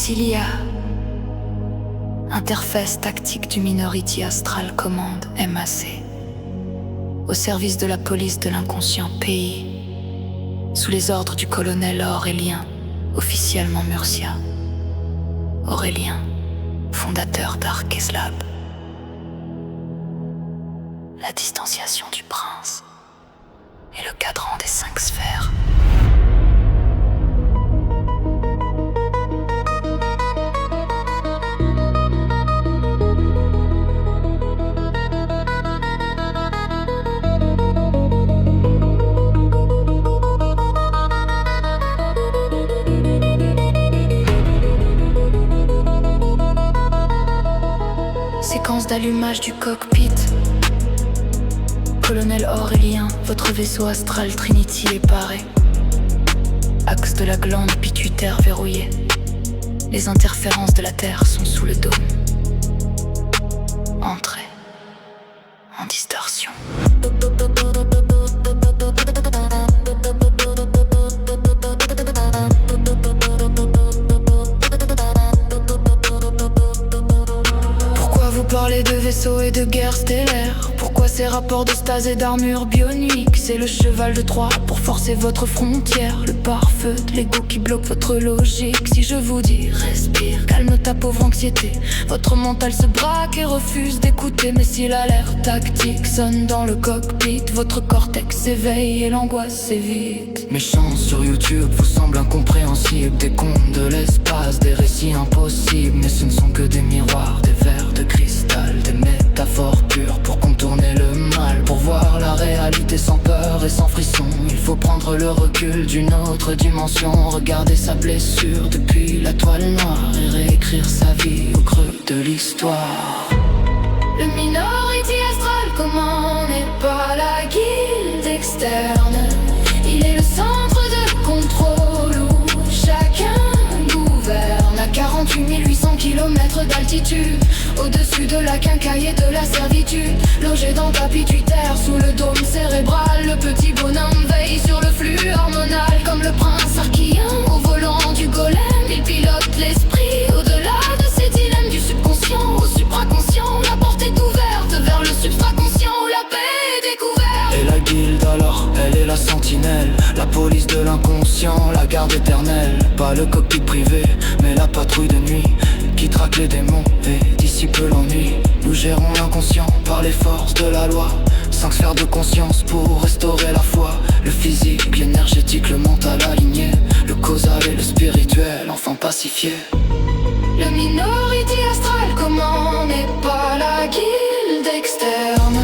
Cilia, interface tactique du Minority Astral Command MAC, au service de la police de l'inconscient pays, sous les ordres du colonel Aurélien, officiellement Murcia. Aurélien, fondateur d'Arkeslab. La distanciation du prince et le cadran des 5 sphères. Séquence d'allumage du cockpit. Colonel Aurélien, votre vaisseau astral Trinity est paré. Axe de la glande pituitaire verrouillé. Les interférences de la Terre sont sous le dôme. Entrée en distorsion. Parler de vaisseaux et de guerre stellaire. Pourquoi ces rapports de stase et d'armure bionique? C'est le cheval de Troie pour forcer votre frontière. Le pare-feu de l'ego qui bloque votre logique. Si je vous dis respire, calme ta pauvre anxiété, votre mental se braque et refuse d'écouter. Mais si l'alerte tactique sonne dans le cockpit, votre cortex s'éveille et l'angoisse s'évite. Mes chants sur YouTube vous semblent incompréhensibles. Des contes de l'espace, des récits impossibles. Mais ce ne sont que des miroirs, des verres de cristal, des métaphores pures pour contourner le mal. Pour voir la réalité sans peur et sans frisson, il faut prendre le recul d'une autre dimension. Regarder sa blessure depuis la toile noire et réécrire sa vie au creux de l'histoire. Le Minority Astral Command n'est pas la guilde externe. Il est le centre de contrôle où chacun gouverne. À 48 800 km d'altitude, au-dessus de la quincaille et de la servitude, logé dans ta pituitaire sous le dôme cérébral, le petit bonhomme veille sur le flux hormonal. Comme le prince archien au volant du golem, il pilote l'esprit au-delà de ces dilemmes. Du subconscient au supraconscient, la porte est ouverte vers le substraconscient où la paix est découverte. Et la guilde alors, elle est la sentinelle, la police de l'inconscient, la garde éternelle. Pas le cockpit privé, mais la patrouille de nuit qui traque les démons et dissipe l'ennui. Nous gérons l'inconscient par les forces de la loi. 5 sphères de conscience pour restaurer la foi. Le physique, l'énergétique, le mental aligné, le causal et le spirituel enfin pacifié. Le Minority Astral Command n'est pas la guilde externe.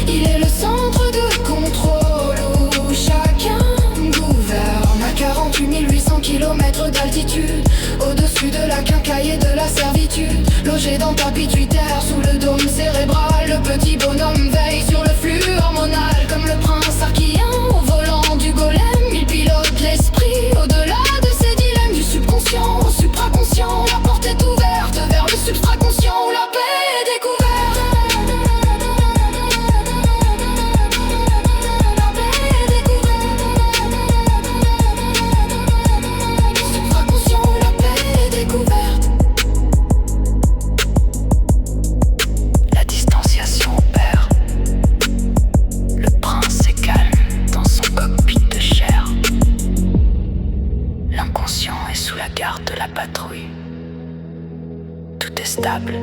Il est le centre de contrôle où chacun gouverne. À 48 800 km d'altitude, au-dessus de la quincaille et de la servitude, logé dans ta pituitaire sous le dôme cérébral, le petit bonhomme veille sur le flux hormonal. Comme le prince archien au volant du golem, il pilote l'esprit au-delà de ces dilemmes. Du subconscient au supraconscient, la porte est ouverte vers le substraconscient où la paix est découverte. Sous la garde de la patrouille, tout est stable.